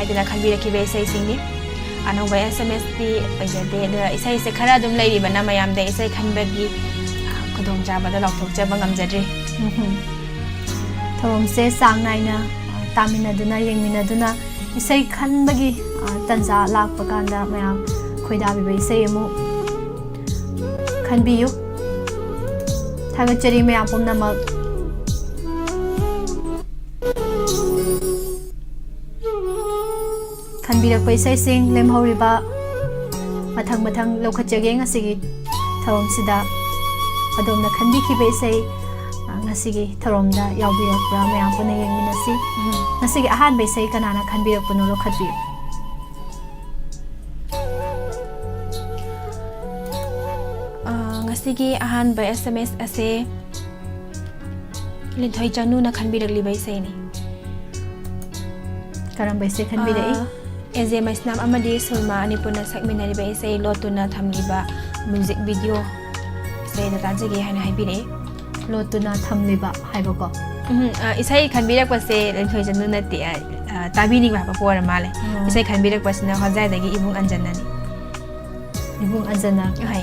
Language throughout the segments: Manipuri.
haidana khanbirakiba isai singni anova SMS di ajade da isai se khara dum lairiba na mayam da isai khanbagi khudong jaba da lokthok jaba ngamjadri thorom se sang naina tamina duna yengmina duna isai khanbagi tanja lakpa kanda mayam khoida bi isai amu khanbiyu thagachari mayam pumna mak khanbirak isai sing lemhoriba mathang lokhatjage ngasigi thorom sida adomna khanbikhiba isai ngasigi thoromda yawbirakpra mayam puna yengminasi ngasigi ahan be isai kanana khanbirakpuno lokhatbi ngasigi ahan ba SMS ase linthoi chanu na khanbirakliba isai ni karamba isai khanbirai Eshei Maisnam amadi Sulma anipuna sakminariba isai lotuna thamliba music video isai da tajage haina haibire lotuna thamliba haibako isai khanbirakpase linthoi chanu na ti tabini ba pora male isai khanbirakpasna hojai ibung anjanani ibung anjana hai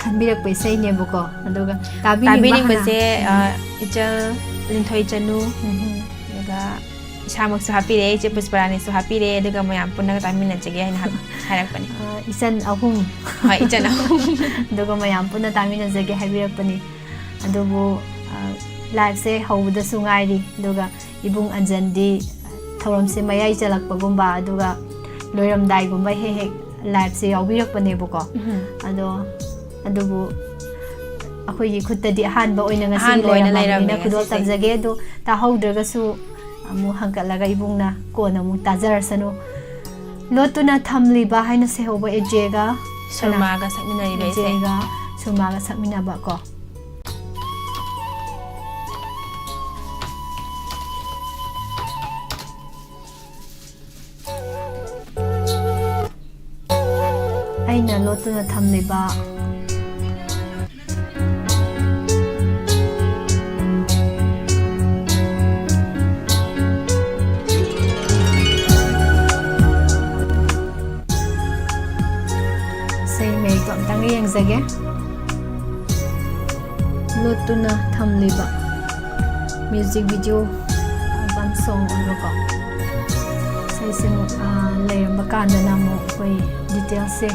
khanbirakpa isai nebako aduga tabini base ichal linthoi chanu daga samak su happy re je pusparani su happy re daga mayam punna tamina chege haina harakpani isan ahum ha isan ahum daga mayam punna tamina chege haibirakpani adubu live se hawda su ngairi daga ibung anjandi thorom se mayai chalakpagumba aduga loiramdai gumba he live se yawbirakpani boko adubu akhoi gi khutta di hanba oina ngasi leira khudol tabjage do ta hawdraga su amu hangkalaga ibungna kona mu tajarasanu lotuna thamliba haina se hoba ejega surmaga sakminari be ejega surmaga sakminaba ko aina lotuna thamliba jage lotuna thamliba music video one song onko sai simu layamba kanda namu koi details se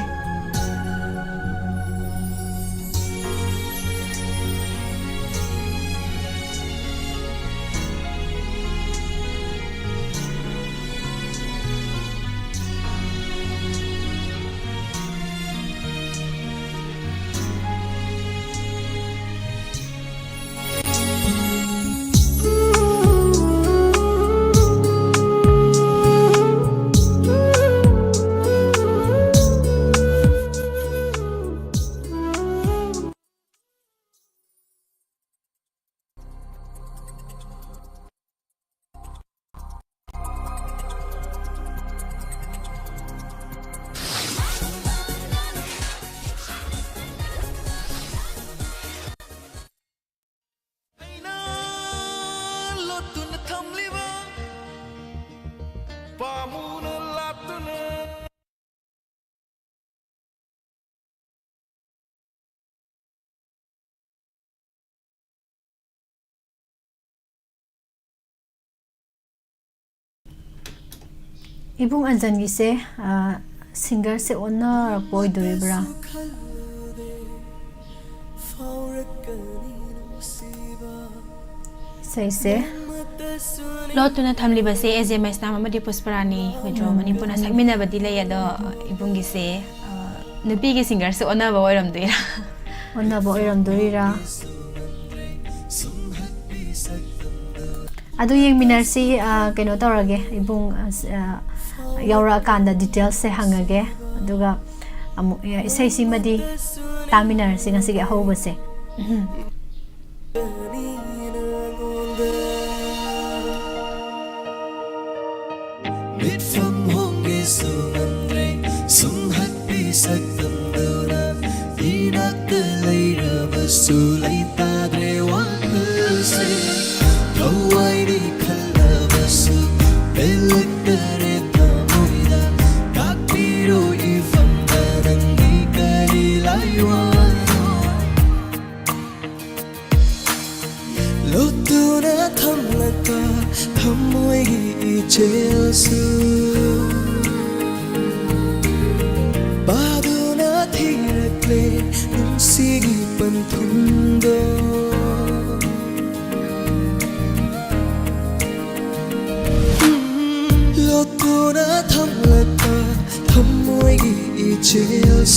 ibung anjan gi se singer se onna poi doribra sai se lotuna thamliba se Eshei Maisnam amadi pusparani hojo manipuna sakmina badi le yado ibung gi se nupi gi singer se onna ba oiram dorira adu yeng minarsi keno torage ibung yaura kanda details se hangage aduga amu isai simadi taminar singa sige hobase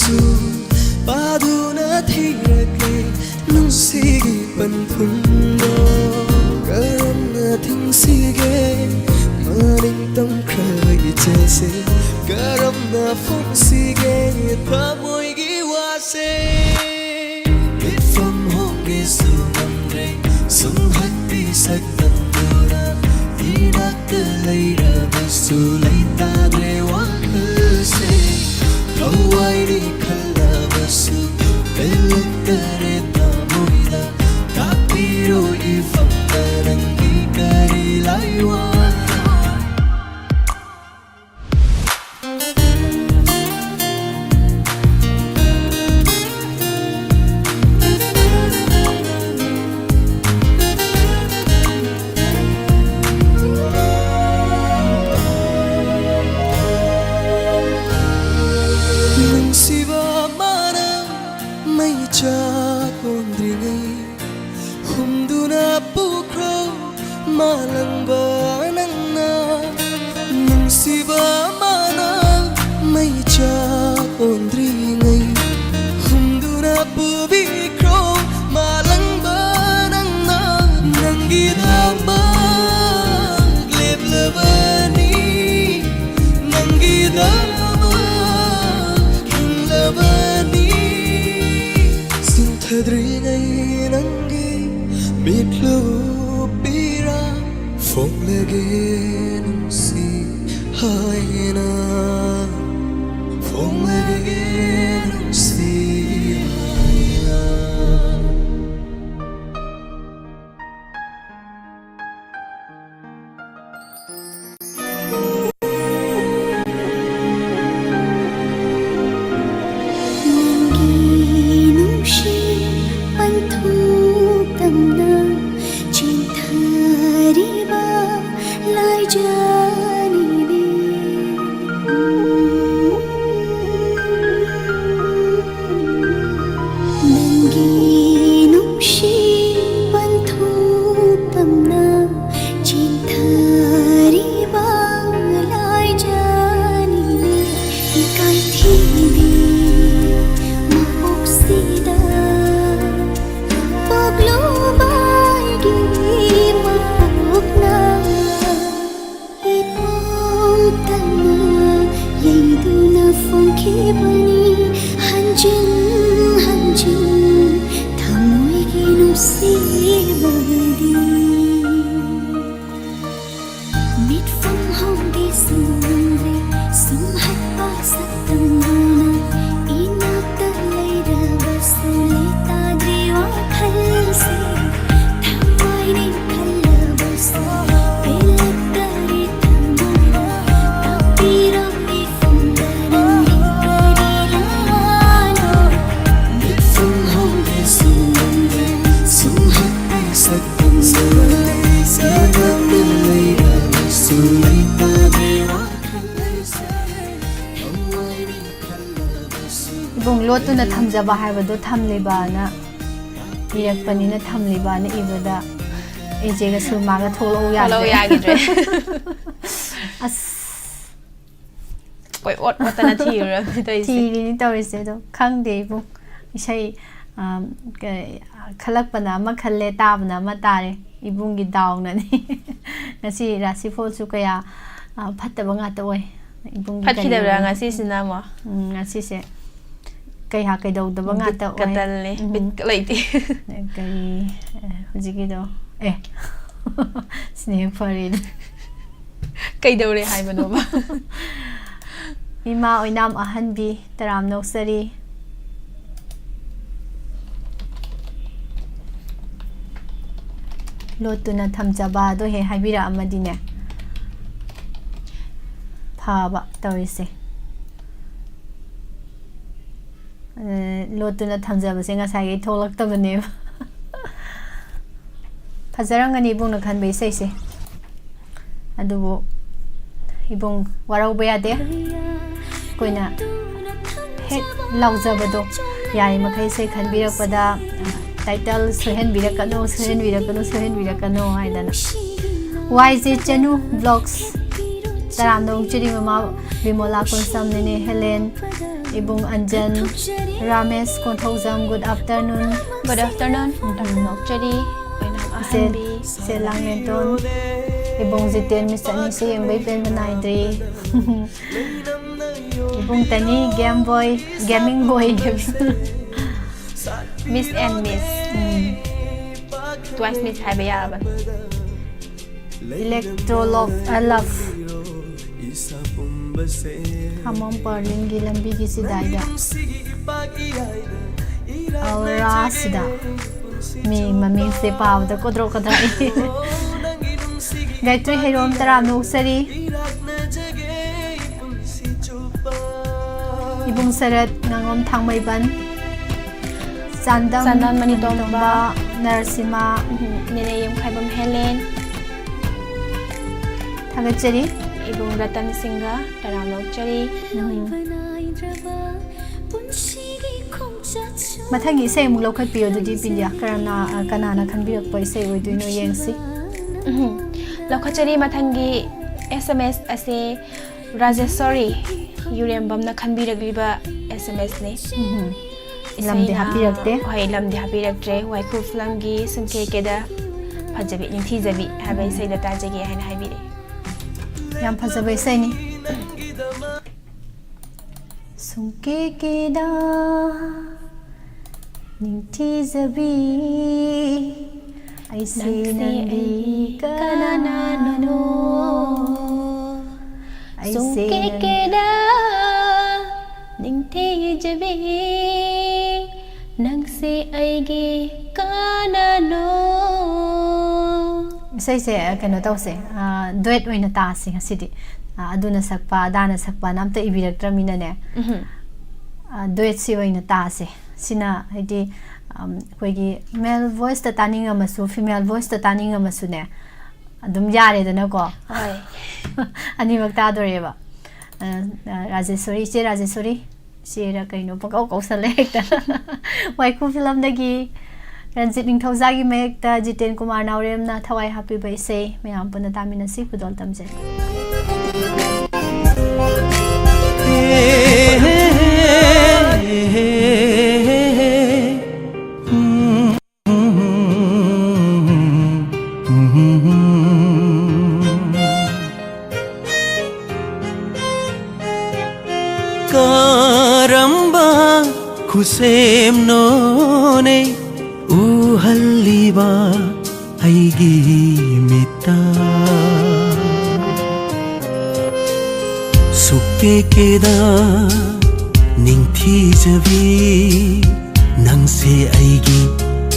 su paduna thirake nungsigi panthunno karamna thingsige maning tam khrai chase karamna fongsige tamoigi wase ifam honge sumamre sumhatti sakandura inakta leira basu leitadre wakse kawaini khallabasu elakare tamoida tapiro ifam tarangi kari laiwa malangba nangna nungsiba mana mai cha ondri ngai humduna pubi kro malangba nangna nangi dama gleblabani nangi dama kinglabani sinthadri ngai nangi mitlu phong lege nungsi haina phong lege nungsi haina nangi nungsi pantu tamna lai jani ne nangi nungshi panthu tamna chithari ba lai jani ne kai thibi maoksida paglo bai gi mapokna yaiduna fongkebani hanjin hanjin thamoigi nusibadi mitfam honge sumre sumhatpa satamana inakta leira basule tadriwa khalse thamoini khallabasu pelattare tamara tapira ibong loto na thamjaba haibado thamlibana irakpanina thamlibana ibada ejega sumaga tholo yagidre as koi otana thira thiri ni tawise do khangde ibong isai Khallakpa ama khalle tabna ama tare ibungi dauna ni ngasi rasi phol su kaya phattaba nga ta oi ibungi phatkidabra ngasi sina mo ngasi se kaya kaidawdaba nga ta oi katalne bit laiti kai hujigi do snake farid kaidawre haibano ba ima oinam ahanbi taram noksari lotuna thamjaba do he habira amadine phaba tawise lotuna thamjaba se nga sai tholak tabane phazarangani bungna khanbe sei se adubo ibung warau bayade koina het laujabado yai makai se khanbirakpada title Suhen Virakano haidana YJ Chanu Vlogs Taram Dong Chiri Mama Bimola Konsam Nene Helen Ibung Anjan Ramesh Konthozam. Good afternoon. Good afternoon. Taram Nok Chari. Ahanbi. Selang Nenton Ibung Ziten Mr. Nisi Mbay Pen Manaidri Ibung Tani Game Boy Gaming Boy Miss and Miss. Twice Miss Habayaba. Electro Love Love Hamam Perlin Gilambi Gisidaida Aura Sida Mi Mami Sepa the Kodro Kadai Gayatri Herom Taram Nuksari Ibung Sarat Nangom Tangmayban Sandam Manitomba Narsima Nene Yung Kaibam Helen Tagachari Ibung Ratan Singha Taram Nok Chari. Mathangi Eshei muk lokhat piyo dudi pindia kanana khanbirakpa Eshei oiduino yengsi. Lokachari Mathangi SMS ase Rajeshwari Yurembamna khanbiragliba SMS ne. Lamde hapirakte. Hoi lamde hapiraktre Waiku Flamgi Sumke Keda Pajabi Nintijabi Habe Eshei da tajagi haina haibire. Yam phajaba Eshei ni. Sumke Keda Nintijabi Eshei nandi kanano Sumke Keda Nintijabi Nangse aigi kanano. Eshei se kano tause duet oina taasi ngasidi aduna sakpa dana sakpa namta ibiraktra ne duet si oina taasi sina haidi koigi male voice ta taninga masu female voice ta taninga masu ne adum yare dana ko Hoi ani makta doreba Rajeshwari Shira kaino pakaw kausale ekta Waiku film dagi Ranjit Ningthawjagi mayekta Jiten Kumar Nauremna thawai happy ba Eshei mayam puna taminasi kudol tamje Karamba kusem none uhaliba aigi mita suke keda ningthi jabi nangse aigi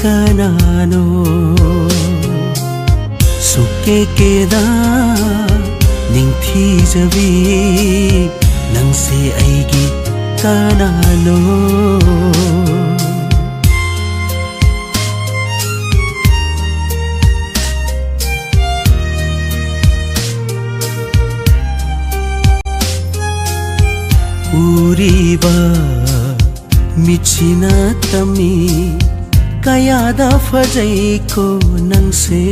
kanano suke keda ningthi jabi nangse aigi kanano Uriba michina tami kayada fajaiko nangse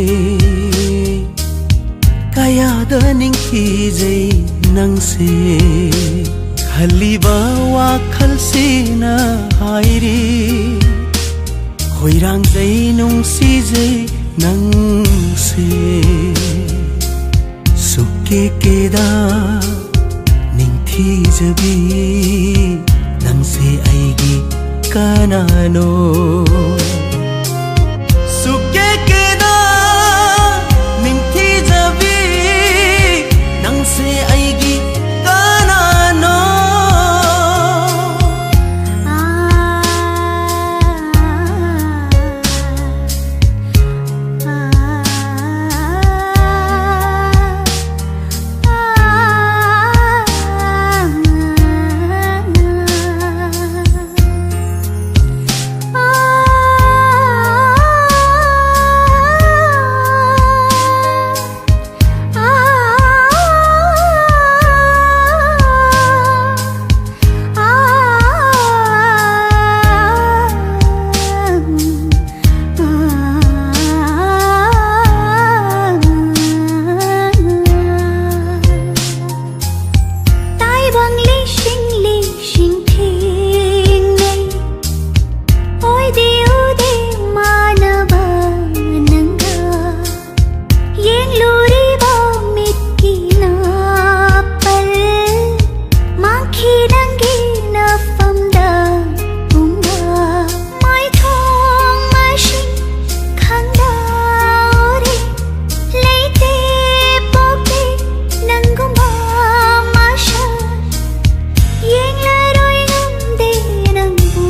kayada ningkijai nangse khaliba wa khalsina hairi hoirang jai nungsi jai nangse suke keda Jabi nangse aigi kanano suke keda ningthi jabi nangse aigi kanano bang li shing thing nei oi de u de manaba nanga yeng luri ba mit ki na pal mang khi dangi na fam da umba mai thong mai shing khang da ore leite poke nangumba masha yeng la roi ngam de nang bu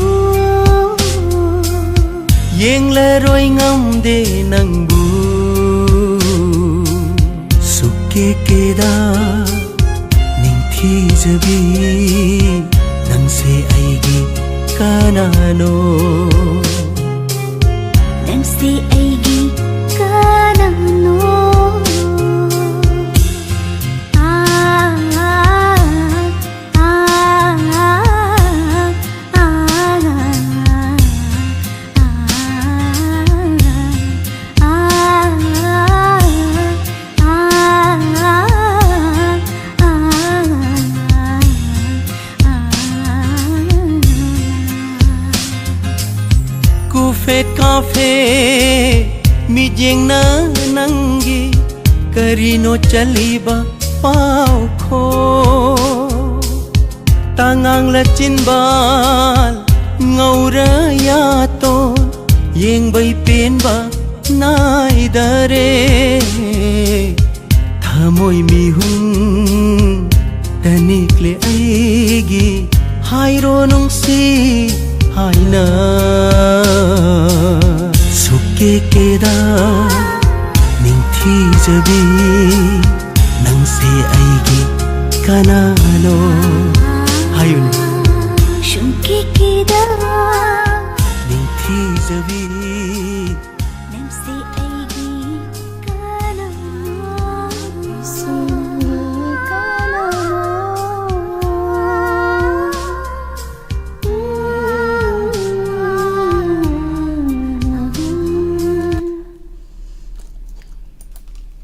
yeng la roi ngam de nang bu suke ke da ning thi jabi nang se aigi kanano nang se aigi kanano Fet cafe mi jeng na nangi karino chaliba pau kho tangang la chin bal ngaura ya to yeng bai pen ba nai dare thamoi mi hung tanik le aigi hairo nong si haina suke keda ning thi jabi nang se aigi kanano hayun shunke kida ning thi jabi nang se aigi kanano se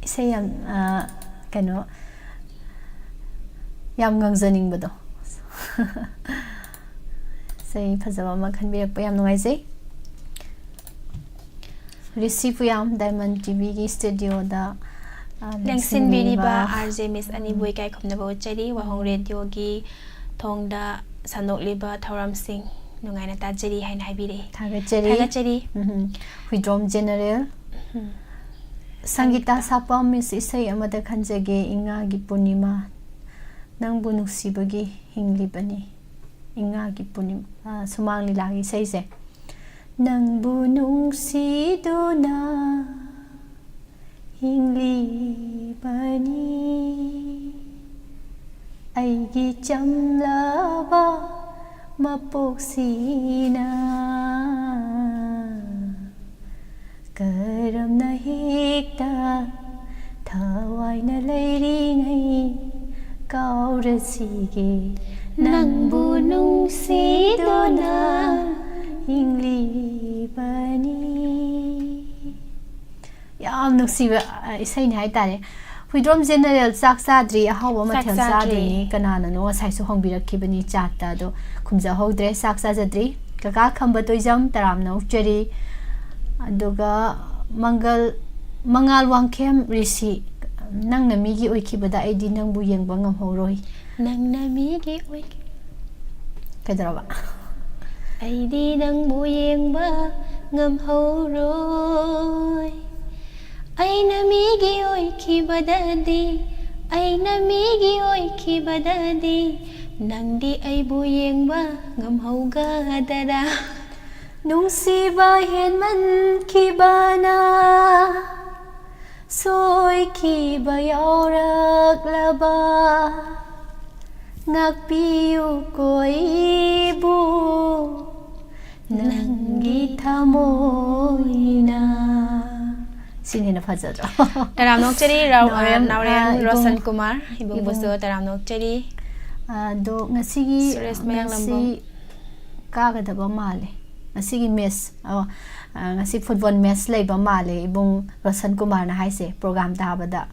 Eshei yam kano yam ngangzaning bado sei phajaba ma khanbirak pa yam nungai sei receive yam Diamond TV gi studio da lengsin biriba RJ Miss Ani Boy kai khomna bo chari wahong radio gi thongda sanok liba thoram sing nungai na ta jari hain haibire thaga cheri Huidrom General Sangita sapa Miss Eshei amada khanjage inga gi punima nangbu nuksibagi hinglibani inga gi punima sumang lila gi sei se nangbu nungsiduna hinglibani aigi chamlaba mapoksina karam na hikta thawai na leiri ngai kaurasige nangbu nungsiduna hinglibani yam nuksiba Eshei ni haitare Huidrom General chak sadri ahawa mathel sadri kanana no sai su hongbirakibani chatta do khumja hodre sak sajadri kaka khamba toijam taram no cheri aduga mangal wangkhem risi nang na migi oikibada aidi nang bu yengba ngam horoi nang na migi oi kedraba aidi nang bu yengba ngam horoi aina migi oikibadadi aina migi oikibadadi nangdi ai bu yengba ngam hauga dara nungsiba henman kibana soy kiba yaurak laba ngakpiu koibu nangi thamoina sini na phajadra taram nok cheri naurem Roshan Kumar ibung boso taram nok cheri do ngasigi Suresh Mayang Lambong kagadaba male ngasigi mes ngasi football match leiba male ibung Roshan Kumar na haise program ta bada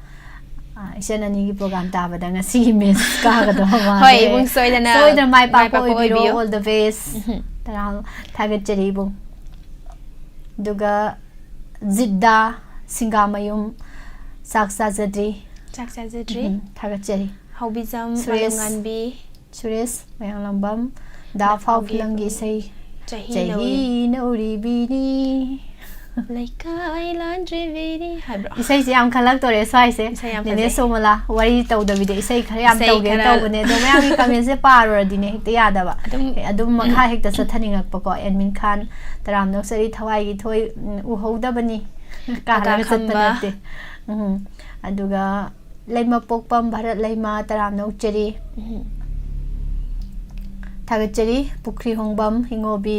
ꯏꯆꯟ ꯑꯅꯤꯒꯤ ꯄ꯭ꯔꯣꯒ꯭ꯔꯥꯝ ꯇꯥꯕꯗ ꯉꯁꯤꯒꯤ ꯃꯦꯠꯁ ꯀꯥꯒꯗꯕ ꯃꯥꯜꯂꯦ ꯍꯣꯏ ꯏꯕꯨꯡ ꯁꯣꯏꯗꯅ ꯃꯥꯏ ꯄꯥꯛꯄ ꯑꯣꯏꯕꯤꯌꯣ ꯑꯣꯏꯕꯤꯔꯣ ꯑꯣꯜ ꯗ ꯕꯦꯁ ꯊꯥꯒꯠꯆꯔꯤ ꯏꯕꯨꯡ ꯑꯗꯨꯒ ꯖꯤꯠꯗꯥ ꯁꯤꯡꯒꯥꯃꯌꯨꯝ ꯆꯥꯛ ꯆꯥꯖꯗ꯭ꯔꯤ ꯊꯥꯒꯠꯆꯔꯤ ꯍꯧꯕꯤꯖꯝ ꯃꯥꯂꯦꯝꯉꯥꯟꯕꯤ ꯁꯨꯔꯦꯁ ꯃꯌꯥꯡꯂꯝꯕꯝ ꯗꯥ ꯐꯥꯎ ꯐꯤꯂꯝꯒꯤ ꯏꯁꯩ ꯆꯍꯤ ꯅꯧꯔꯤꯕꯤꯅꯤ ꯂꯩꯀꯥꯏ ꯂꯥꯟꯗ꯭ꯔꯤꯕꯤꯅꯤ ꯍꯥꯏꯕ꯭ꯔꯣ ꯏꯁꯩꯁꯦ ꯌꯥꯝ ꯈꯜꯂꯛꯇꯣꯔꯦ ꯁ꯭ꯋꯥꯏꯁꯦ ꯅꯦꯅꯦ ꯁꯣꯃꯂꯥ ꯋꯥꯔꯤ ꯇꯧꯗꯕꯤꯗ ꯏꯁꯩ ꯈꯔ ꯌꯥꯝ ꯇꯧꯒꯦ ꯇꯧꯕꯅꯦ ꯑꯗꯣ ꯃꯌꯥꯝꯒꯤ ꯀꯃꯦꯟꯁꯦ ꯄꯥꯔꯨꯔꯗꯤꯅꯦ ꯍꯦꯛꯇ ꯌꯥꯗꯕ ꯑꯗꯨꯝ ꯃꯈꯥ ꯍꯦꯛꯇ ꯆꯠꯊꯅꯤꯡꯉꯛꯄꯀꯣ ꯑꯦꯗꯃꯤꯟ ꯈꯥꯟ ꯇꯔꯥꯝ ꯅꯣꯛꯆꯔꯤ ꯊꯋꯥꯏꯒꯤ ꯊꯣꯏ ꯎꯍꯧꯗꯕꯅꯤ ꯀꯥꯜꯂꯒ ꯆꯠꯄ ꯅꯠꯇꯦ ꯑꯗꯨꯒ ꯂꯩꯃ ꯄꯣꯛꯄꯝ ꯚꯥꯔꯠ ꯂꯩꯃ ꯇꯔꯥꯝ ꯅꯣꯛꯆꯔꯤ ꯊꯥꯒꯠꯆꯔꯤ ꯄꯨꯈ꯭ꯔꯤ ꯍꯣꯡꯕꯝ ꯍꯤꯡꯉꯣꯕꯤ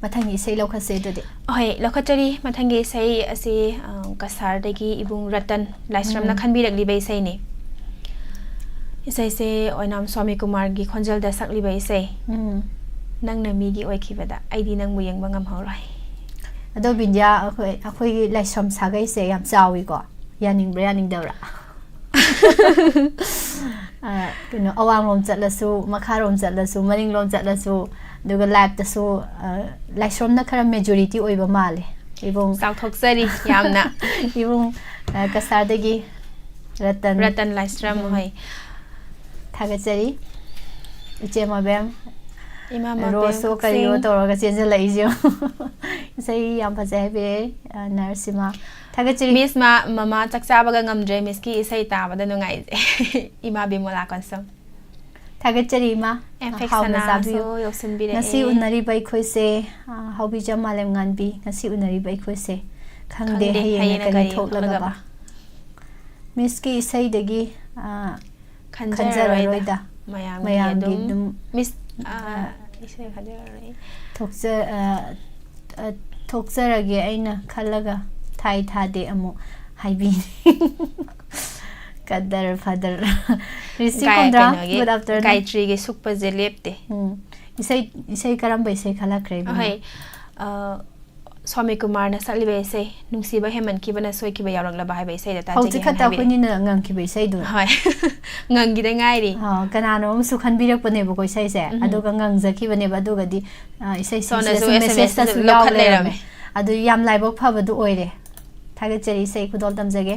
ꯃꯊꯪꯒꯤ ꯏꯁꯩ ꯂꯧꯈꯠꯁꯦ ꯑꯗꯨꯗꯤ ꯍꯣꯏ ꯂꯧꯈꯠꯆꯔꯤ ꯃꯊꯪꯒꯤ ꯏꯁꯩ ꯑꯁꯤ ꯀꯁꯥꯔꯗꯒꯤ ꯏꯕꯨꯡ ꯔꯇꯟ ꯂꯥꯏꯁ꯭ꯔꯝꯅ ꯈꯟꯕꯤꯔꯛꯂꯤꯕ ꯏꯁꯩꯅꯤ ꯏꯁꯩꯁꯦ ꯑꯣꯏꯅꯥꯝ ꯁ꯭ꯋꯥꯃꯤ ꯀꯨꯃꯥꯔꯒꯤ ꯈꯣꯟꯖꯦꯜꯗ ꯁꯛꯂꯤꯕ ꯏꯁꯩ ꯅꯪꯅ ꯃꯤꯒꯤ ꯑꯣꯏꯈꯤꯕꯗ ꯑꯩꯗꯤ ꯅꯪꯕꯨ ꯌꯦꯡꯕ ꯉꯝꯍꯧꯔꯣꯏ ꯑꯗꯣ ꯕꯤꯟꯗ꯭ꯌꯥ ꯑꯩꯈꯣꯏꯒꯤ ꯂꯥꯏꯁ꯭ꯔꯝ ꯁꯥꯒꯩꯁꯦ ꯌꯥꯝ ꯆꯥꯎꯋꯤꯀꯣ ꯌꯥꯅꯤꯡꯕ꯭ꯔꯥ ꯌꯥꯅꯤꯡꯗꯕ꯭ꯔꯥ ꯀꯩꯅꯣ ꯑꯋꯥꯡꯂꯣꯝ ꯆꯠꯂꯁꯨ ꯃꯈꯥꯔꯣꯝ ꯆꯠꯂꯁꯨ ꯃꯅꯤꯡꯂꯣꯝ ꯆꯠꯂꯁꯨ ꯑꯗꯨꯒ ꯂꯥꯏꯞꯇꯁꯨ ꯂꯥꯏꯁ꯭ꯔꯝꯅ ꯈꯔ ꯃꯦꯖꯣꯔꯤꯇꯤ ꯑꯣꯏꯕ ꯃꯥꯜꯂꯦ ꯏꯕꯨꯡ ꯆꯥꯎꯊꯣꯛꯆꯔꯤ ꯌꯥꯝꯅ ꯏꯕꯨꯡ ꯀꯁꯥꯔꯗꯒꯤ ꯔꯇꯟ ꯂꯥꯏꯁ꯭ꯔꯝ ꯍꯣꯏ ꯊꯥꯒꯠꯆꯔꯤ ꯏꯆꯦ ꯃꯕꯦꯝ ꯏꯃꯥ ꯔꯣꯁꯁꯨ ꯀꯔꯤꯌꯣ ꯇꯧꯔꯒ ꯆꯦꯟꯖꯜꯂꯛꯏꯁꯦ ꯏꯁꯩ ꯌꯥꯝ ꯐꯖꯩ ꯍꯥꯏꯕꯤꯔꯦ ꯅꯔꯁꯤꯃꯥ ꯊꯥꯒꯠꯆꯔꯤ ꯃꯤꯁ ꯃꯃꯥ ꯆꯥꯛ ꯆꯥꯕꯒ ꯉꯝꯗ꯭ꯔꯦ ꯃꯤꯁꯀꯤ ꯏꯁꯩ ꯇꯥꯕꯗ ꯅꯨꯡꯉꯥꯏꯖꯩ ꯏꯃꯥ ꯕꯤꯃꯣꯂꯥ ꯀꯣꯟꯁꯝ ꯊꯥꯒꯠꯆꯔꯤ ꯏꯃꯥ ꯍꯥꯎꯅ ꯆꯥꯕꯤꯌꯨ ꯌꯧꯁꯤꯟꯕꯤꯔꯛꯑꯦ ꯉꯁꯤ ꯎꯅꯔꯤꯕ ꯑꯩꯈꯣꯏꯁꯦ ꯍꯧꯕꯤꯖꯝ ꯃꯥꯂꯦꯝꯉꯥꯟꯕꯤ ꯉꯁꯤ ꯎꯅꯔꯤꯕ ꯑꯩꯈꯣꯏꯁꯦ ꯈꯪꯗꯦ ꯍꯌꯦꯡꯅ ꯀꯔꯤ ꯊꯣꯛꯂꯒꯕ ꯃꯤꯁꯀꯤ ꯏꯁꯩꯗꯒꯤ ꯈꯟꯖꯔꯔꯣꯏꯗ ꯃꯌꯥꯝꯒꯤ ꯑꯗꯨꯝ ꯃꯤꯁ ꯏꯁꯩ ꯈꯟꯖꯔꯔꯣꯏ ꯊꯣꯛꯆꯔꯒꯦ ꯑꯩꯅ ꯈꯜꯂꯒ ꯊꯥꯗꯦ ꯑꯃꯨꯛ ꯍꯥꯏꯕꯤꯅꯤ ꯀꯗꯔ ꯐꯗꯔ ꯔꯤꯁꯤ ꯀꯨꯝꯗ꯭ꯔꯥ ꯒꯨꯗ ꯑꯐꯇꯔꯅꯨꯟ ꯒꯥꯏꯇ꯭ꯔꯤꯒꯤ ꯁꯨꯛꯄꯁꯦ ꯂꯦꯞꯇꯦ ꯏꯁꯩ ꯀꯔꯝꯕ ꯏꯁꯩ ꯈꯜꯂꯛꯈ꯭ꯔꯦ ꯍꯣꯏ ꯁ꯭ꯋꯥꯃꯤ ꯀꯨꯃꯥꯔꯅ ꯁꯛꯂꯤꯕ ꯏꯁꯩ ꯅꯨꯡꯁꯤꯕ ꯍꯦꯃꯟꯈꯤꯕꯅ ꯁꯣꯏꯈꯤꯕ ꯌꯥꯎꯔꯛꯂꯕ ꯍꯥꯏꯕ ꯏꯁꯩꯗ ꯇꯥꯖꯒꯦ ꯍꯧꯖꯤꯛ ꯈꯛꯇ ꯑꯩꯈꯣꯏꯅꯤꯅ ꯉꯪꯈꯤꯕ ꯏꯁꯩꯗꯨ ꯍꯣꯏ ꯉꯪꯒꯤꯗ ꯉꯥꯏꯔꯤ ꯀꯅꯥꯅꯣ ꯑꯃꯁꯨ ꯈꯟꯕꯤꯔꯛꯄꯅꯦꯕꯀꯣ ꯏꯁꯩꯁꯦ ꯑꯗꯨꯒ ꯉꯪꯖꯈꯤꯕꯅꯦꯕ ꯑꯗꯨꯒꯗꯤ ꯏꯁꯩꯁꯤꯡꯁꯤꯗꯁꯨ ꯃꯦꯁꯦꯖꯇꯁꯨ ꯌꯥꯎ ꯂꯩꯔꯝꯃꯦ ꯑꯗꯨ ꯌꯥꯝ ꯂꯥꯏꯕꯛ ꯐꯕꯗꯨ ꯑꯣꯏꯔꯦ ꯊꯥꯒꯠꯆꯔꯤ ꯏꯁꯩ ꯈꯨꯗꯣꯜ ꯇꯝꯖꯒꯦ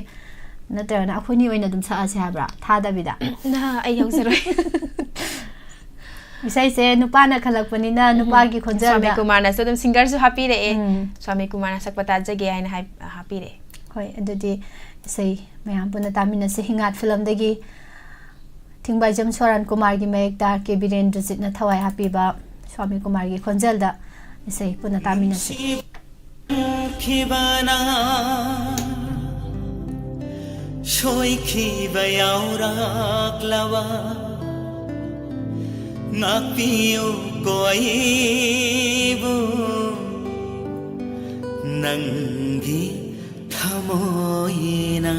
ꯅꯠꯇ꯭ꯔꯒꯅ ꯑꯩꯈꯣꯏꯅꯤ ꯑꯣꯏꯅ ꯑꯗꯨꯝ ꯁꯛꯑꯁꯦ ꯍꯥꯏꯕ꯭ꯔꯥ ꯊꯥꯗꯕꯤꯗ ꯑꯩ ꯌꯥꯎꯖꯔꯣꯏ ꯏꯁꯩꯁꯦ ꯅꯨꯄꯥꯅ ꯈꯜꯂꯛꯄꯅꯤꯅ ꯅꯨꯄꯥꯒꯤ ꯈꯣꯟꯖꯦꯜꯗ ꯁ꯭ꯋꯥꯃꯤ ꯀꯨꯃꯥꯔꯅꯁꯨ ꯑꯗꯨꯝ ꯁꯤꯡꯒꯔꯁꯨ ꯍꯥꯞꯄꯤꯔꯛꯑꯦ ꯁ꯭ꯋꯥꯃꯤ ꯀꯨꯃꯥꯔꯅ ꯁꯛꯄ ꯇꯥꯖꯒꯦ ꯍꯥꯏꯅ ꯍꯥꯞꯄꯤꯔꯛꯑꯦ ꯍꯣꯏ ꯑꯗꯨꯗꯤ ꯏꯁꯩ ꯃꯌꯥꯝ ꯄꯨꯟꯅ ꯇꯥꯃꯤꯟꯅꯁꯤ ꯍꯤꯡꯉꯥꯠ ꯐꯤꯂꯝꯗꯒꯤ ꯊꯤꯡꯕꯥꯏꯖꯝ ꯁꯣꯔꯥꯟ ꯀꯨꯃꯥꯔꯒꯤ ꯃꯌꯦꯛꯇ ꯀꯦ ꯕꯤꯔꯦꯟꯗ꯭ꯔꯖꯤꯠꯅ ꯊꯋꯥꯏ ꯍꯥꯞꯄꯤꯕ ꯁ꯭ꯋꯥꯃꯤ ꯀꯨꯃꯥꯔꯒꯤ ꯈꯣꯟꯖꯦꯜꯗ ꯏꯁꯩ ꯄꯨꯟꯅ ꯇꯥꯃꯤꯟꯅꯁꯤ ꯁꯣꯏꯈꯤꯕ ꯌꯥꯎꯔꯛꯂꯕ ꯉꯥꯛꯄꯤꯌꯨ ꯀꯣꯏꯕꯨ ꯅꯪꯒꯤ ꯊꯃꯣꯏꯅ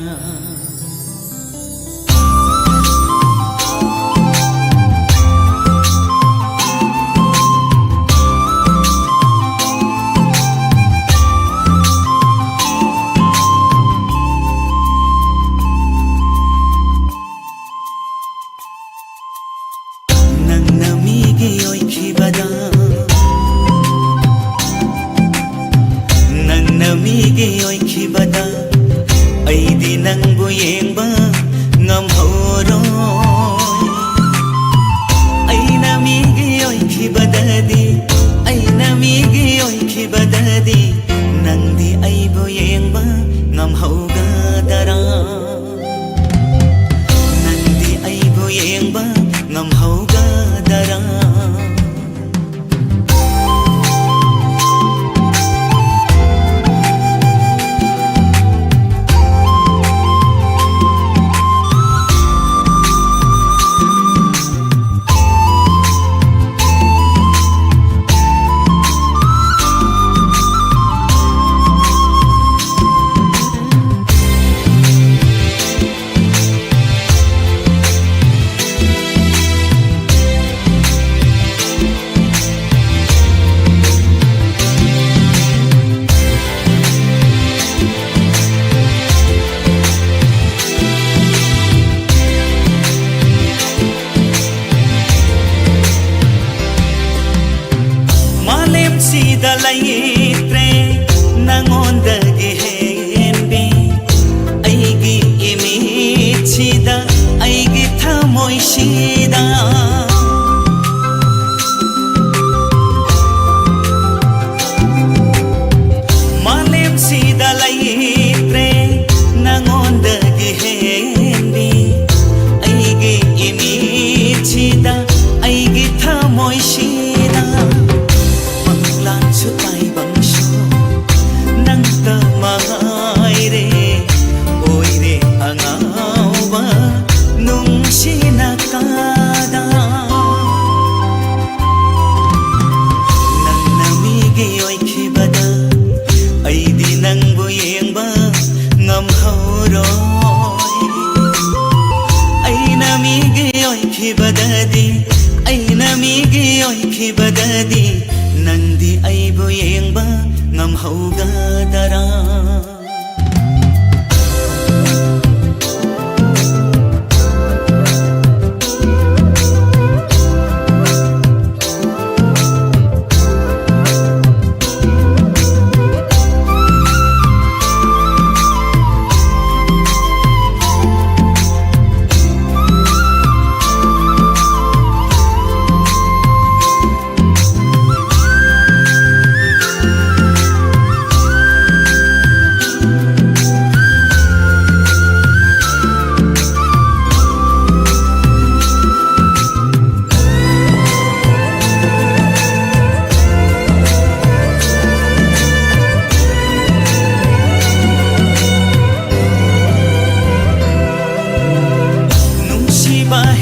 ꯁꯤꯗ ꯂꯩꯇ꯭ꯔꯦ ꯅꯪꯉꯣꯟꯗꯒꯤ ꯍꯦꯟꯕꯤ ꯑꯩꯒꯤ ꯏꯃꯤꯠꯁꯤꯗ ꯑꯩꯒꯤ ꯊꯃꯣꯏꯁꯤꯗ ꯁꯤꯗ ꯂꯩꯇ꯭ꯔꯦ ꯅꯪꯉꯣꯟꯗꯒꯤ ꯍꯦꯟꯕꯤ ꯑꯩꯒꯤ ꯏꯃꯤꯠꯁꯤꯗ ꯑꯩꯒꯤ ꯊꯃꯣꯏꯁꯤꯗ ꯃꯪꯂꯥꯟꯁꯨ ꯇꯥꯏꯕꯪꯁꯨ ꯅꯪꯇ ꯃꯉꯥꯏꯔꯦ ꯑꯣꯏꯔꯦ ꯑꯉꯥꯎꯕ ꯅꯨꯡꯁꯤꯅ ꯀꯥꯗ ꯅꯪꯅ ꯃꯤꯒꯤ ꯑꯣꯏꯈꯤꯕꯗ ꯑꯩꯗꯤ ꯅꯪꯕꯨ ꯌꯦꯡꯕ ꯉꯝꯍꯧꯔꯣꯏ ꯑꯩꯅ ꯃꯤꯒꯤ ꯑꯣꯏꯈꯤꯕꯗꯗꯤ ꯅꯪꯗꯤ ꯑꯩꯕꯨ ꯌꯦꯡꯕ ꯉꯝꯍꯧꯒꯗꯔꯥ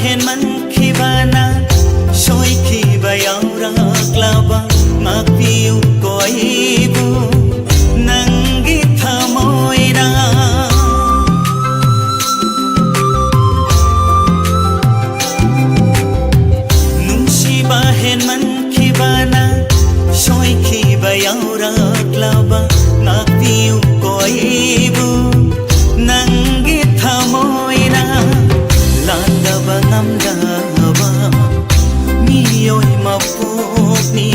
ꯍꯦꯟꯃꯟꯈꯤꯕꯅ ꯁꯣꯏꯈꯤꯕ ꯌꯥꯎꯔꯛꯂꯕ ꯉꯥꯛꯄꯤꯌꯨ ꯀꯣ ꯑꯩꯕꯨ ꯅꯪꯒꯤ ꯊꯃꯣꯏꯅ ꯅꯨꯡꯁꯤꯕ ꯍꯦꯟꯃꯟꯈꯤꯕꯅ ꯁꯣꯏꯈꯤꯕ ꯌꯥꯎꯔꯛꯂꯕ ꯉꯥꯛꯄꯤꯌꯨ ꯀꯣ ꯑꯩꯕు ꯅꯪꯒꯤ ꯊꯃꯣꯏꯅ ꯂꯥꯟꯗꯕ ꯉꯝꯗꯕ ꯃꯤꯑꯣꯏ ꯃꯄꯣꯛꯅꯤ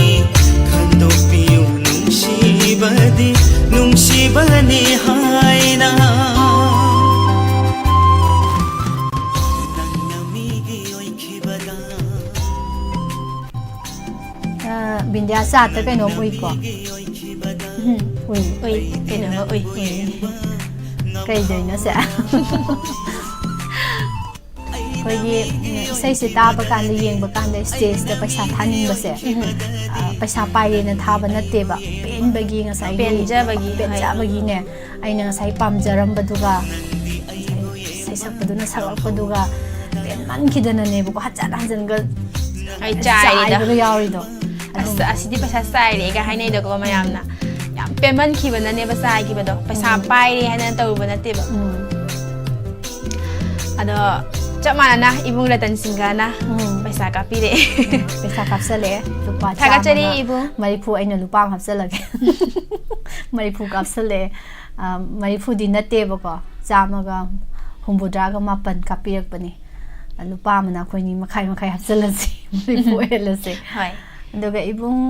ꯈꯟꯗꯣꯛꯄꯤꯌꯨ ꯅꯨꯡꯁꯤꯕꯗꯤ ꯅꯨꯡꯁꯤꯕꯅꯤ ꯍꯥꯏꯅ ꯅꯪꯅ ꯃꯤꯒꯤ ꯑꯣꯏꯈꯤꯕꯗ ꯕꯤꯟꯗꯤꯌꯥ ꯆꯥꯠꯇ ꯀꯩꯅꯣꯝ ꯎꯏꯀꯣ ꯎꯏ ꯀꯩꯅꯣꯝꯃ ꯎꯏ ꯀꯩꯗꯣꯏꯅꯣ ꯁꯦ ꯑꯩꯈꯣꯏꯒꯤ ꯏꯁꯩꯁꯦ ꯇꯥꯕ ꯀꯥꯟꯗ ꯌꯦꯡꯕ ꯀꯥꯟꯗ ꯁ꯭ꯇꯦꯖꯇ ꯄꯩꯁꯥ ꯊꯥꯅꯤꯡꯕꯁꯦ ꯄꯩꯁꯥ ꯄꯥꯏꯔꯦꯅ ꯊꯥꯕ ꯅꯠꯇꯦꯕ ꯄꯦꯟꯕꯒꯤ ꯉꯁꯥꯏꯒꯤ ꯄꯦꯟꯖꯕꯒꯤꯅꯦ ꯑꯩꯅ ꯉꯁꯥꯏ ꯄꯥꯝꯖꯔꯝꯕꯗꯨꯒ ꯏꯁꯩ ꯁꯛꯄꯗꯨꯅ ꯁꯛꯂꯛꯄꯗꯨga ꯄꯦꯟꯃꯟꯈꯤꯗꯅꯅꯦꯕꯀꯣ ꯍꯟꯖꯟꯒ ꯆꯥꯏꯕꯒ ꯌꯥꯎꯔꯤꯗꯣ ꯑꯁꯤꯗꯤ ꯄꯩꯁꯥ ꯆꯥꯏꯔꯦꯒ ꯍꯥꯏꯅꯩꯗꯀꯣ ꯃꯌꯥꯝꯅ ꯌꯥꯝ ꯄꯦꯟꯃꯟꯈꯤꯕꯅꯅꯦꯕ ꯆꯥꯏꯈꯤꯕꯗꯣ ꯄꯩꯁꯥ ꯄꯥꯏꯔꯦ ꯍꯥꯏꯅ ꯇꯧꯔꯨꯕ ꯅꯠꯇꯦꯕ ꯑꯗꯣ ꯆꯞ ꯃꯥꯟꯅꯅ ꯏꯕꯨꯡ ꯔꯇꯟ ꯁꯤꯡꯒꯅ ꯄꯩꯁꯥ ꯀꯥꯞꯄꯤꯔꯛꯑꯦ ꯄꯩꯁꯥ ꯀꯥꯞꯁꯜꯂꯛꯑꯦ ꯂꯨꯄꯥ ꯊꯥꯒꯠꯆꯔꯤ ꯏꯕꯨꯡ ꯃꯔꯤꯐꯨ ꯑꯩꯅ ꯂꯨꯄꯥ ꯑꯃ ꯍꯥꯞꯆꯜꯂꯒꯦ ꯃꯔꯤꯐꯨ ꯀꯥꯞꯁꯜꯂꯛꯑꯦ ꯃꯔꯤꯐꯨꯗꯤ ꯅꯠꯇꯦꯕꯀꯣ 184 ꯀꯥꯞꯄꯤꯔꯛꯄꯅꯤ ꯂꯨꯄꯥ ꯑꯃꯅ ꯑꯩꯈꯣꯏꯅꯤ ꯃꯈꯥꯏ ꯍꯥꯞꯆꯜꯂꯁꯤ ꯃꯔꯤꯐꯨ ꯑꯣꯏꯍꯜꯂꯁꯤ ꯑꯗꯨꯒ ꯏꯕꯨꯡ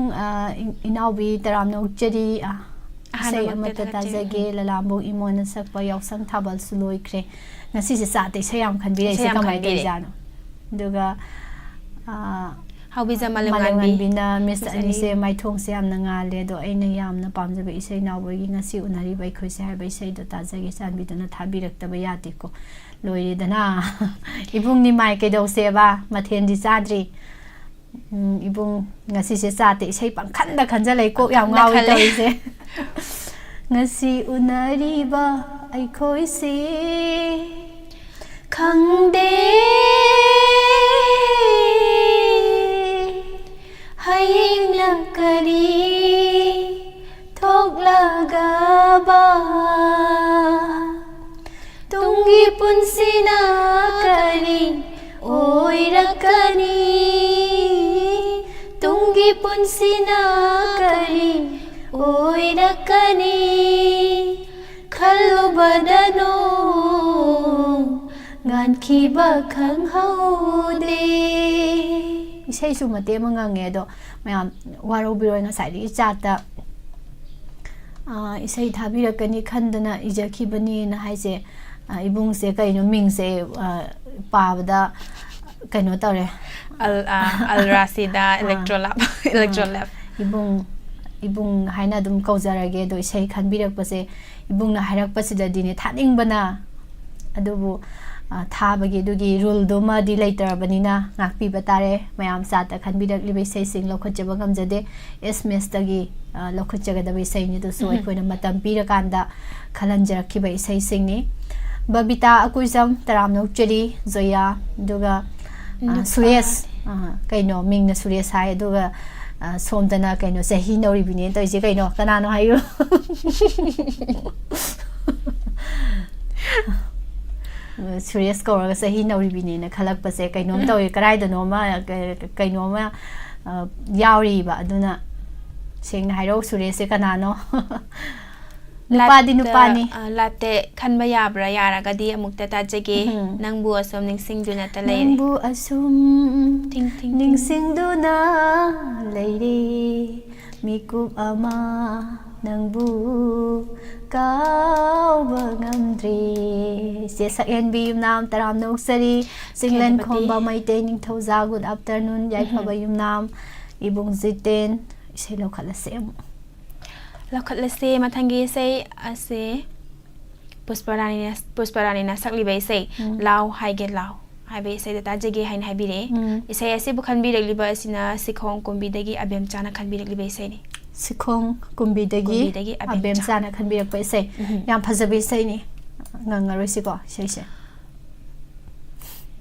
ꯏꯅꯥꯎꯕꯤ ꯇꯔꯥꯝꯅ ꯑꯣꯛꯆꯔꯤ ꯏꯁꯩ ꯑꯃꯠꯇ ꯇꯥꯖꯒꯦ ꯂꯂꯥꯝꯕꯣꯛ ꯏꯃꯣꯟꯅ ꯁꯛꯄ ꯌꯥꯎꯁꯪ ꯊꯥꯕꯜꯁꯨ ꯂꯣꯏꯈ꯭ꯔꯦ ꯉꯁꯤꯁꯦ ꯆꯥꯠꯇ ꯏꯁꯩ ꯌꯥꯝ ꯈꯟꯕꯤꯔꯛꯏꯁꯦ ꯀꯃꯥꯏꯅ ꯇꯧꯔꯤꯖꯥꯠꯅꯣ ꯑꯗꯨꯒ ꯍꯧꯕꯤꯖ ꯃꯥꯂꯦꯝꯉꯥꯟꯕꯤꯅ ꯃꯤꯁ ꯑꯅꯤꯁꯦ ꯃꯥꯏꯊꯣꯡꯁꯦ ꯌꯥꯝꯅ ꯉꯥꯜꯂꯦ ꯑꯗꯣ ꯑꯩꯅ ꯌꯥꯝꯅ ꯄꯥꯝꯖꯕ ꯏꯁꯩ ꯅꯥꯎꯕꯒꯤ ꯉꯁꯤ ꯎꯅꯔꯤꯕ ꯑꯩꯈꯣꯏꯁꯦ ꯍꯥꯏꯕ ꯏꯁꯩꯗꯣ ꯇꯥꯖꯒꯦ ꯆꯥꯟꯕꯤꯗꯨꯅ ꯊꯥꯕꯤꯔꯛꯇꯕ ꯌꯥꯗꯦꯀꯣ ꯂꯣꯏꯔꯦꯗꯅ ꯏꯕꯨꯡꯅꯤ ꯃꯥꯏ ꯀꯩꯗꯧꯁꯦꯕ ꯃꯊꯦꯜꯗꯤ ꯆꯥꯗ꯭ꯔꯤ ꯏꯕꯨꯡ ꯉꯁꯤꯁꯦ ꯆꯥꯠꯇ ꯏꯁꯩ ꯄꯪꯈꯟꯗ ꯈꯟꯖꯜꯂꯛꯏ ꯀꯣꯛ ꯌꯥꯝ ꯉꯥꯎꯏ ꯇꯧꯔꯤꯁꯦ ꯉꯁꯤ ꯎꯅꯔꯤꯕ ꯑꯩꯈꯣꯏꯁꯦ ꯈꯪꯗꯦ ꯍꯌꯦꯡꯅ ꯀꯔꯤ ꯊꯣꯛꯂꯒꯕ ꯇꯨꯡꯒꯤ ꯄꯨꯟꯁꯤꯅ ꯀꯔꯤ ꯑꯣꯏꯔꯛꯀꯅꯤ ꯇꯨꯡꯒꯤ ꯄꯨꯟꯁꯤꯅ ꯀꯔꯤ ꯑꯣꯏꯔꯛꯀꯅꯤ ꯈꯜꯂꯨꯕꯗꯅꯣ ꯉꯥꯟꯈꯤꯕ ꯈꯪꯍꯧꯗꯦ isei su mate mangange do mayam waro biro nga sai di chata isei thabirakani khandana ijakhibani na haise ibung se kaino ming se pabda kaino tare al rasida electrolab ibung haina dum kaujarage do isei khanbirak pase ibung na harak pasida dine thaning bana adubu thabagi dugi rule do ma di later banina ngakpi batare mayam sata khanbirak libe sei sing lokhajaba ngamjade sms tagi lokhajjaga da sei ni do so aikoina matam pira kanda khalanjarakhi bai sei sing ni babita akuizam taramno cheri zoya duga suresh kaino mingna suresh hai duga somdana kaino sahi nori bine to ise kaino kanano hayo suresh ko sahi nori bine na Khallakpa se kaino to karai da no ma kaino ma yauri ba aduna sing hairo suresh se kanano nupani latte khanba yabra yaragadi amukta tajage nangbu asom ningsingduna ta leire nangbu asum ningsingduna leire mikup ama nangbu kauba ngamdre se sakyan bi yumnam taram noksari singlan khomba maite ningthauza good afternoon yai phaba yumnam ibung jiten selo khala sem Lakhatlase mathangi sei ase pusparani na sakli bai sei law haige law haibe sei da jage hain haibire isei ase bukhan bi regli ba sina sikhong kombi dagi abem chana khan bi regli bai sei ni sikhong kombi dagi abem chana khan bi rak bai sei yam phajabe sei ni ngangaroi siko sei se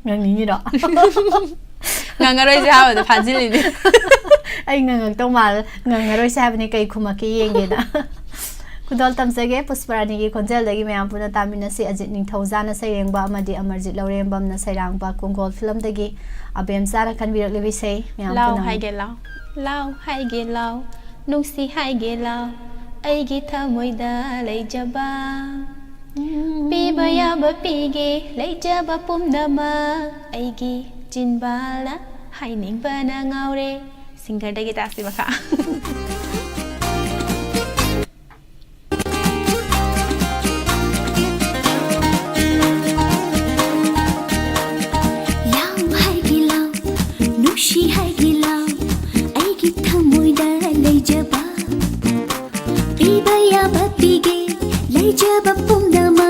ngangni ni do ngangaroi ja ha da phajili ni ai ngangak to mal ngangaroi sa habni kai khumaki yenge da kudol tamsage pusparani gi konjal dagi mayam puna tamina se ajit ning thauza na sairengba amadi amarjit laurembam na sairangba kongol film dagi abem sara khanbirak lebi sei mayam puna law haige law nungsi haige law ai gi thamoida leijaba piba yaba pige leijaba pumnama ai gi jinbala haining bana ngaure singer dagi tasi maka Lao hai gi lao nushi hai gi lao ai gi thamoi da lei jaba pibaya bapige lei jaba pumdama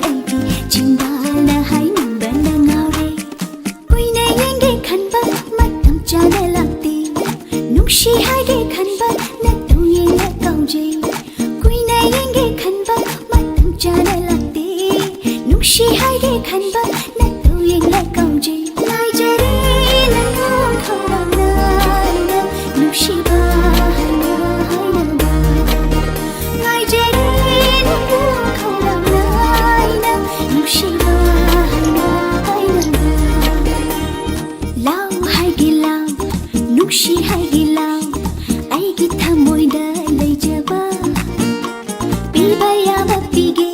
ai gi jinbala hai ning bana ngaure koina yenge khanba matam chana lagti nushi haige khanba na tuye na kauje koina yenge khanba matam chana lagti nushi haige khanba na tuye na kauje lai jare na khawna na nushi ba na haina lai jare na khawna na nushi ba na haina lao haige lao nushi haige lao ai gi thamoi da leijaba pibaya bapige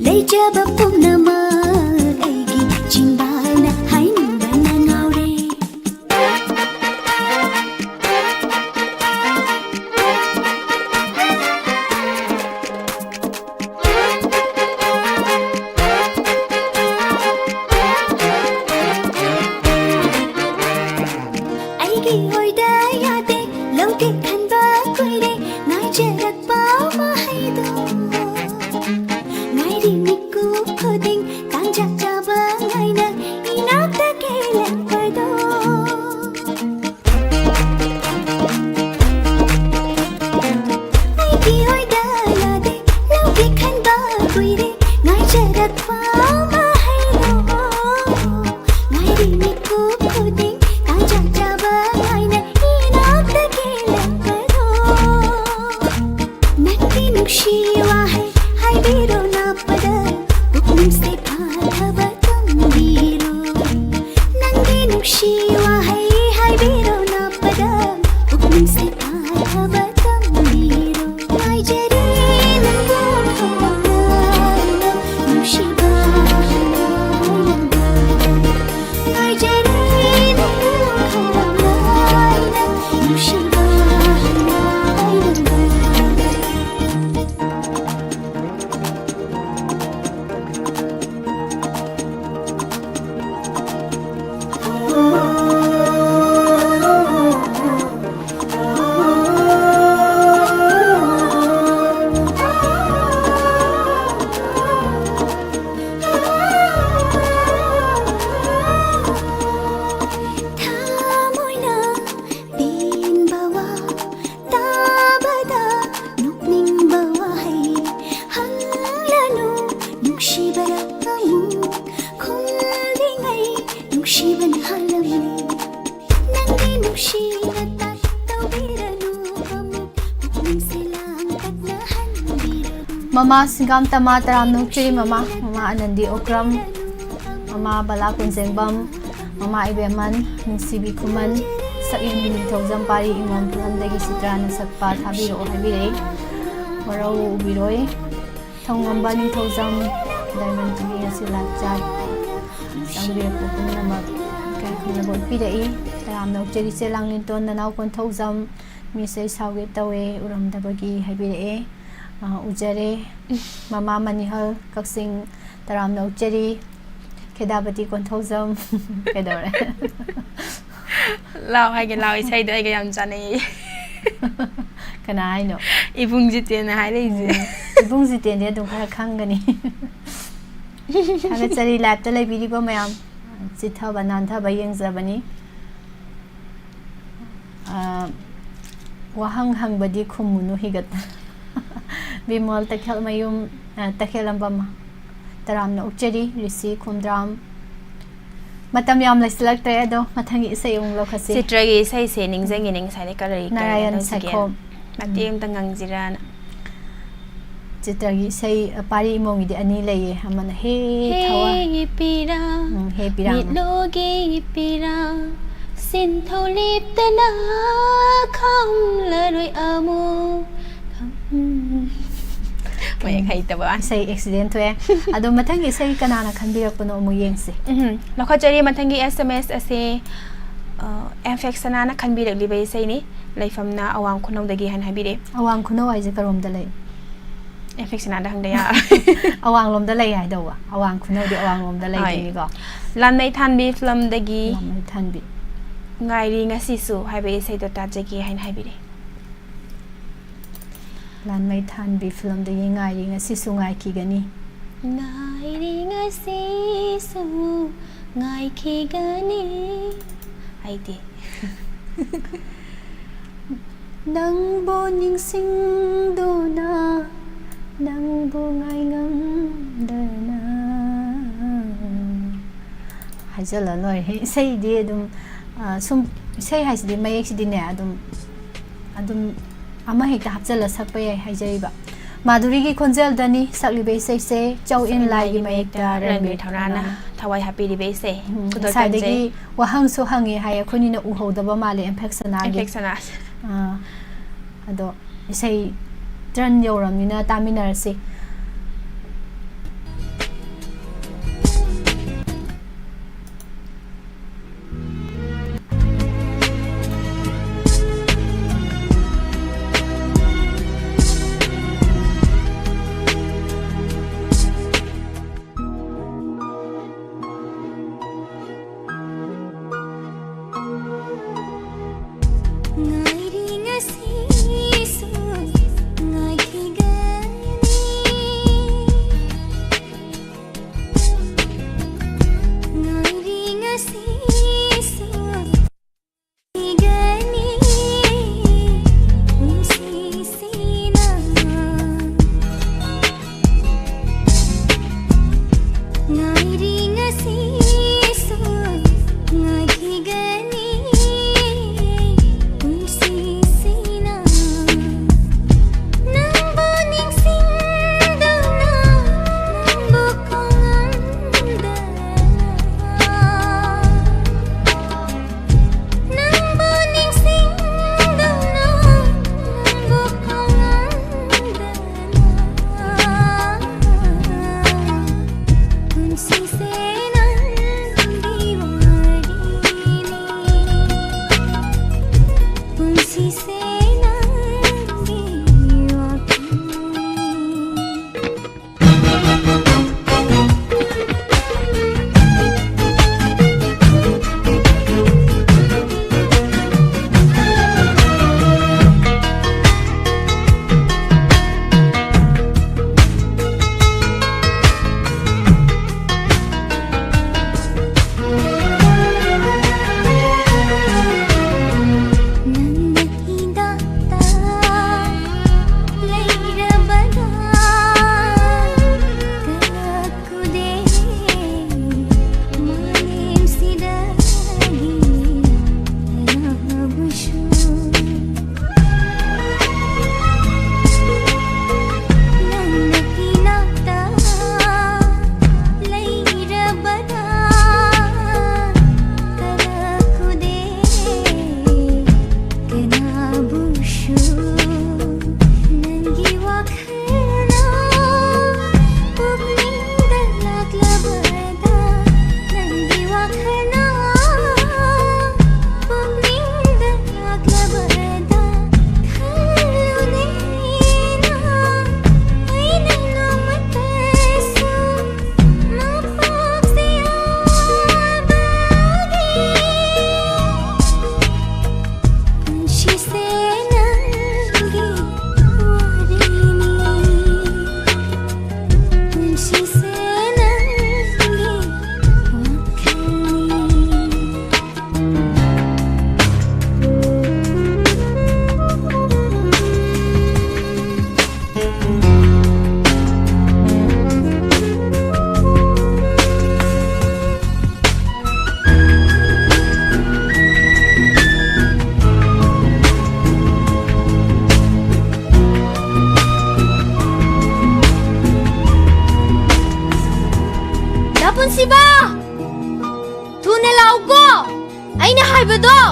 leijaba pumnama ai gi jinbana hain bana ngaure ai gi hoida yade lauke khanba koire ngai jarak pa ma haido ngai ri miku khoding kanja chaba ngai na inak ta ke lakpado ai gi hoida yade lauke khanba koire ngai jarak pa ma haido ngai ri miku khoding kanja chaba ngai na inak ta ke lakpado Mama Singam Tama Taram Nukchiri Mama Anandi Okram Mama Bala Kunzengbam Mama Ibeman Nungsibi Kuman Sakin Ningthau Pari Imam Puramdagi Sitrana Sakpa Thabiro Habire Warau Ubiroi Thongamba Ningthau Diamond TV Asila Jai Sangbir Pupunama Kai Kunabon Pidai Taram Nukchiri Selang Linton Nanau Konthau Zam Misai Sauge Tawe Uramdabagi Habire Ujare Mama Manihal Kaksing Taram Nukchiri Kedabati Konthau Zam Kedore Lao hai cái lao Eshei đó cái làm chán này cái này nó ibung gì tiền hai đấy gì ibung gì tiền đấy đúng phải khăng cái này cái chơi live tới lấy video mà em chỉ thao bản nan thao bài yang giờ bani wahang hang badi khumunu higat bimol takhel mayum takhelam bam taram na ukcheri risi khumdram matam yam laislak te do mathangi isayung lokhasi sitragi sai se ningzengi ning sai ka ri Narayan Sakhom matim tangang jirana sitragi sai pari mongi de ani leye amana he thawa he pira he pira logi pira sin tholip tana kham la roi amu Mày hay tập bạn say accident thôi ado mathangi say kanana khanbirak pano mo yengse lo kho chari mathangi SMS ase FX sanana khanbirak libai say ni laifamna awang khunong dagi han habire awang khuno ai je karom dalai FX sanana hang daya awang lom dalai ai dawa awang khuno di awang lom dalai ni go lan mai than bi film dagi lan mai than bi ngai ri ngasi su haibe say to ta jagi han habire lan mai than bi film de ngai ri ngasi su ngai ki gani ngai ri ngasi su ngai ki gani ai ti nang bo ning sing do na nang bo ngai ngam da na hai jala loi he sei di dum sum sei hai di mai ek di ne adum ama hekta hapjala sakpa yai haijaiba Madhuri ki khonjel dani sakli be sei se chau in lai gi mai ekta ranbir thaurana thawai happy di be se sai de gi wahang so hangi hai khoni na u hodaba male infection ado sei tran yoram ni na taminar se ngai ri ngasi su ngai ki gani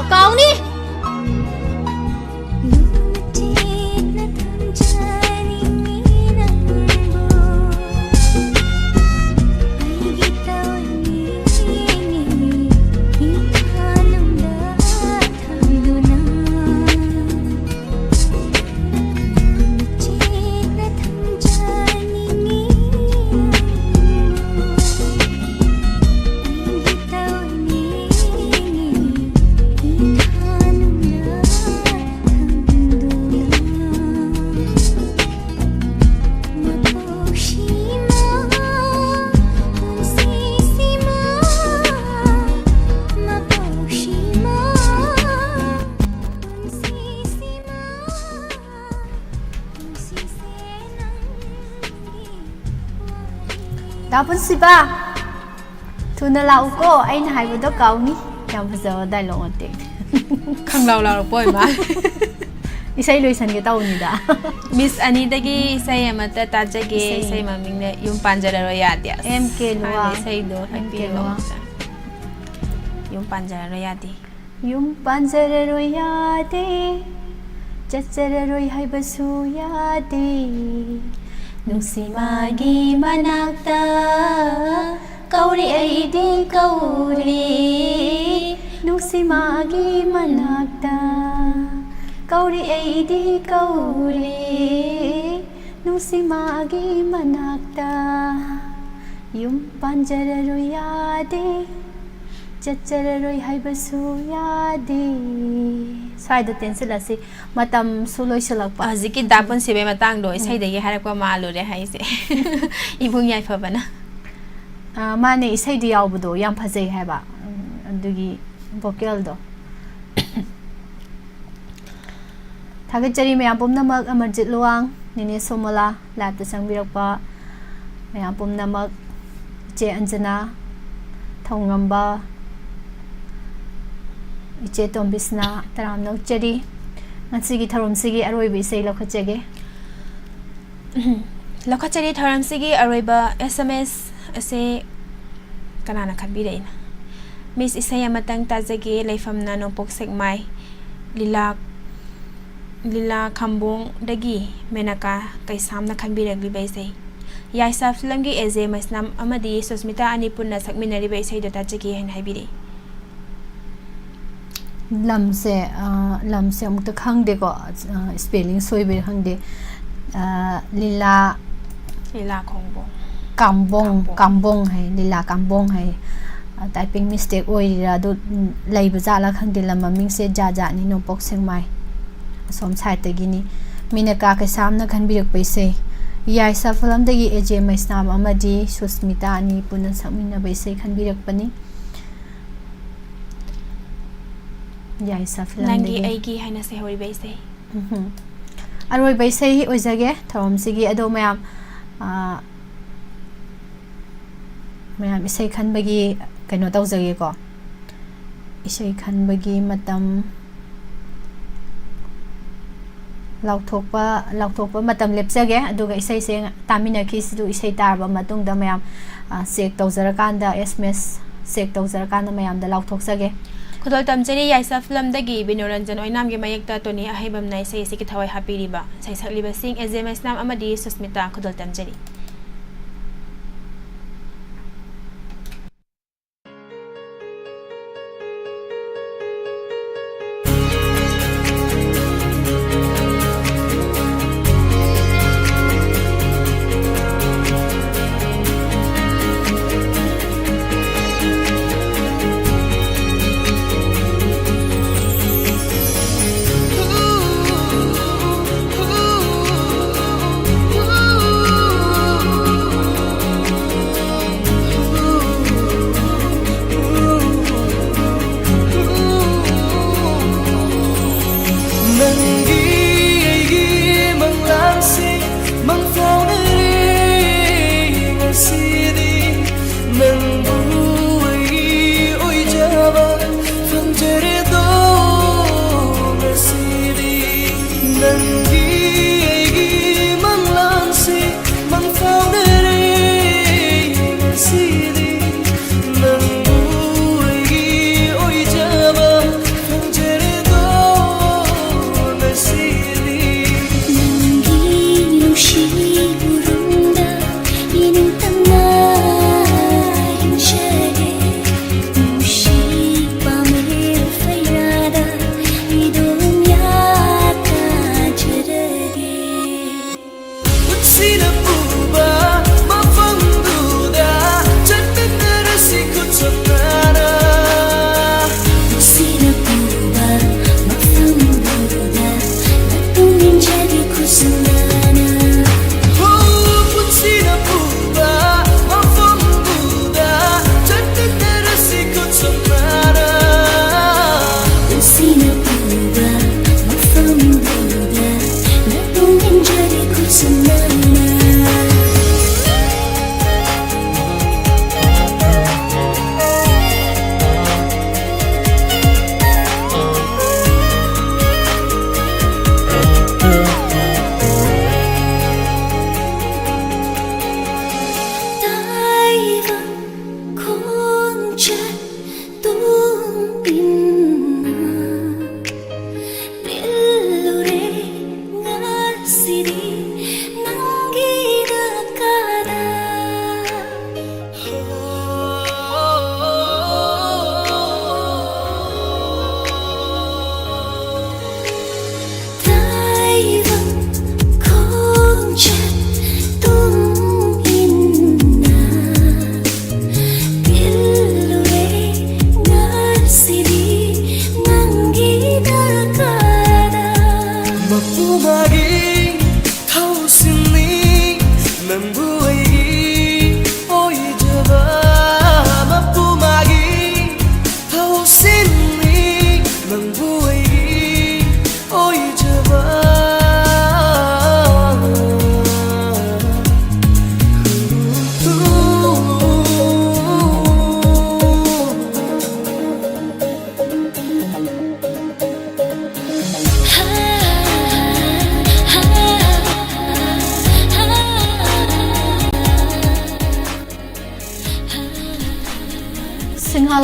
Kau ni Dapun si ba Tuna lau ko ay na haibu do kau ni Yang pasal dai long ote Khang lau lau poi ma Isai loisan ke tau ni da Miss Anita-gi isai amata tajage isai maming na yung panjararo yati as MK luwa isai do MK happy luwa yung panjararo yati Yung panjararo yati Jajjararo haibasu yati Nungsi magi manakta Kauri ay di kauri Nungsi magi manakta Kauri ay di kauri Nungsi magi manakta Yung panjararo yadi Jajjararo haibasu yadi Swada tensila si matam suloy silakpa Haziki dapon sibe matang do isai dagi harakwa maalo re haise Ibung yai fabana Mane isai di yaubudo yang phajai haiba Adugi vocal do Thagachari mayam pumnamak amarjit luang Nini Somala labda sangbirakpa mayam pumnamak Iche Anjana Thongamba Iche Tombisna Taram Nokchari Natsigi Tharom Sigi Aroibi Isai Lokhachage Lokhachari Tharam Sigi Aroiba SMS ase kanana khabire ina Miss Isai amatang tajage laifamna nopok sekmai lila khambong dagi menaka kaisamna khanbiragli baisai Yaisa filmgi eze masnam amadi Susmita Anipunna sakminari baisai do tajage hen haibire lamse amukta khangde ko spelling soibe khangde lila khongbong kambong hai lila kambong hai typing mistake oira do laiba jala khangde lamaming se jaja ni no pok sengmai som site tagini minaka ka samna khanbirak paise yaisa film dagi eje maisnam amadi Susmita ani punan sakmina baise khanbirak pani Yaisa film nangi aigi haina se hori baise aroi baise hi ojage thom sigi ado mayam isai khanbagi kaino tawjage ko isai khanbagi matam laukthokpa matam lepjage aduga isai se tamina khisidu isai tarba matungda mayam check tawjarakanda SMS check tawjarakanda mayam da laukthokjage Kudol tamjari Yaisa film dagi Binoranjan oinam ge mayekta toni ahibam nai sai siki thawai hapiriba sai sakliba sing SMS nam amadi Susmita kudol tamjari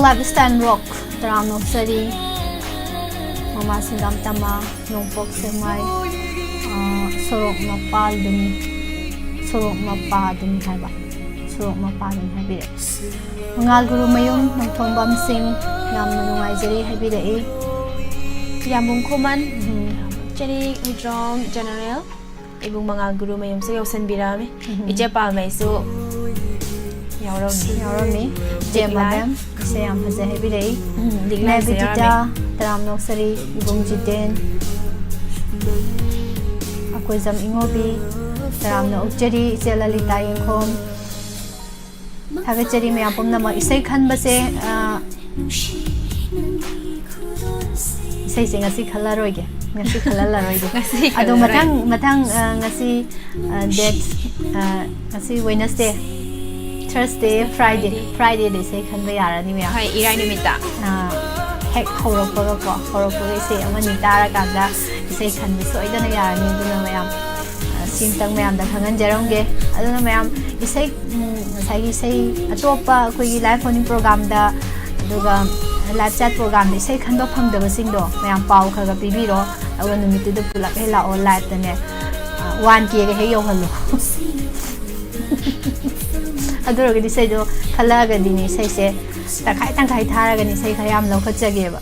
lifestyle rock taram no sari mama singam tama nongpok semai sorok mapal dumi sorok mapa dumi haiba sorok mapa dumi habire mangal guru mayum nongthongbam sing namna nungai jari habire e yambung khoman chari withdrawal general ibung mangal guru mayum se yosan birame ije pal mai su yaurami jemabem se yam haze habire diglai bitita taram no sari ibung jiten akoi jam ingobi taram no uchari jelalita yengkhom thagachari me apom na ma isai khan base isai ngasi khalaroige ngasi khalaroige ado matang ngasi date ngasi Wednesday Thursday Friday de isai khan ba yarani me hai irai numita hek horokpaga ko horokpaga isai amani tara kanda isai khan bi soidana yarani duna mayam simtang mayam da khangan jarongge aduna mayam isai sagi isai atopa koi live phone program da aduga live chat program de isai khan do phangdaba singdo mayam pau khaga pibiro awa numitu da pulak hela on live tane 1k ga he yo hallo adura ga isai do khala ga dini isai se tangkai thara ga ni isai khayam lo khachage ba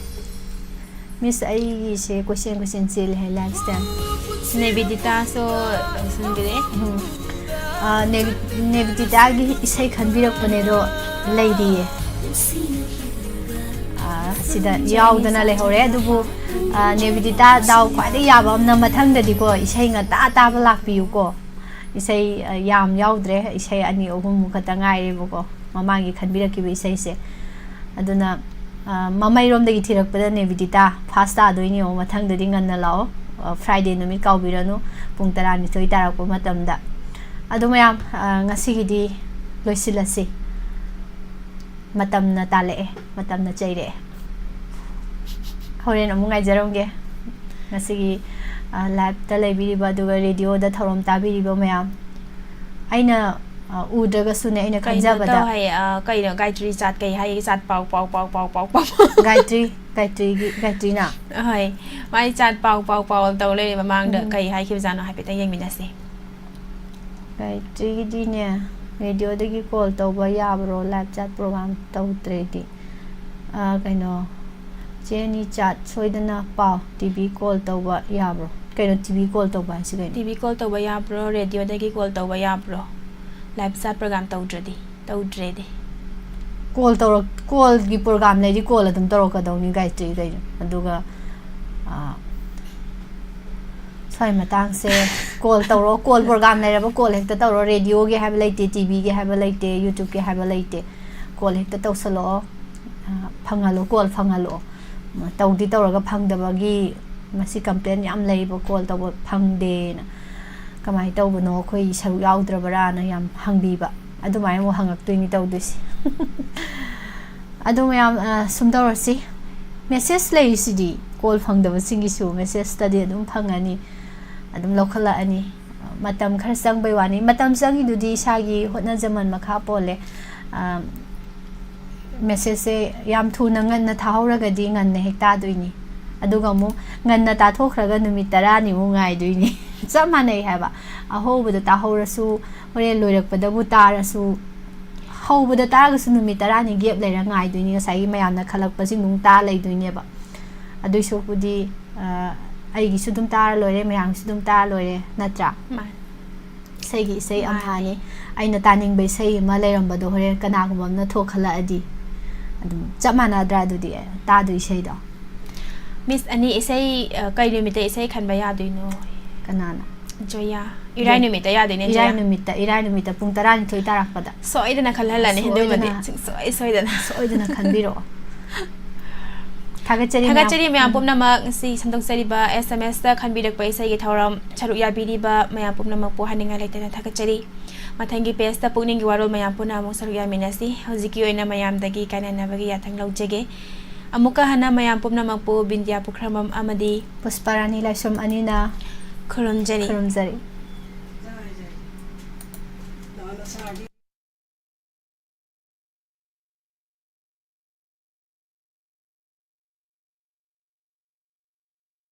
miss ai se question chil hai lifestyle nevidita so sungire nevidita gi isai khanbirak pane do leidi sida yaudana le hore adubu nevidita daw khwai yaba amna mathang da di ko isai nga ta ba lakpiu ko isai yam yaudre isai ani ogum khata ngai re ko mamangi khanbirak ki isai se aduna mamai rom da gi thirak pada nevidita fasta doini o mathang da di nganna lao Friday numit kaubiranu pung 12 tarakpa matamda adumayam ngasigidi loisilasi matamna tale matamna chaire horen amungai jarongge ngasigi live ta lebiriba duga radio da thorom tabiriba mayam aina udaga sune aina kanjabada kai no gaitri chat kai hai chat pau gaitri na hai mai chat pau taw le mamang da kai hai khiu jano hai peta yeng minase gaitri di ne radio da gi call tawba yabro live chat program tawtre di kaino cheni chat soidana pau tv call tawba yabro kaino tv call tawba si kaino tv call tawba yabro radio da gi call tawba yabro live chat program tawdre di call gi program le di call adum taro ka dawni gaitri gai aduga sai matang se call program le raba call hekta tawro radio ge have laite tv ge have laite youtube ge have laite call hekta tawsalo phangalo call phangalo tawdi tawraga phangdaba gi masi complaint yam leibo call taw phangde na kamai tawbano khoi saru yaudra na yam hangbiba adumai mo hangak tuini tawdusi adumyam sumdawrasi message leisidi call phangdaba singi su message study adum phangani adum lokhala ani matam khar sang bai wani matam sangi dudi sagi hotna jaman makha pole message se yam thuna nganna thahawraga di nganna hekta duini aduga mu nganna ta thokraga numit 10 ni mu ngai duini chamanai haba ahobada tahawrasu hore loirakpada bu tarasu hobada tarasu numit 10 ni gap leira ngai duini ngasai mayamna Khallakpa sing nung ta lei duini ba adui so pudi aigi sudum tar loire mayang sudum tar loire natra seigi sei amhani aina taning bai sei ma leirambado hore kana gumamna thokhala adi adum chamana dra dudi ta dui sei da miss ani isai kai numita isai khanba ya duino kanana joya irai numita ya duine irai numita pung 12 tarakpada soidana khalhalani hedumadi soidana khanbiro thagachari mayam pumna mak si samdong sariba sms da khanbirak pai sai gi thoram charu ya biriba mayam pumna mak po haninga leitena thagachari mathangi page da pungning gi warol mayam puna mo saru ya minasi hojiki oina mayam dagi kanana bagi ya thang laujege amuka hana mayam pumna mak po bindya pukramam amadi pusparani laisom anina khurumjari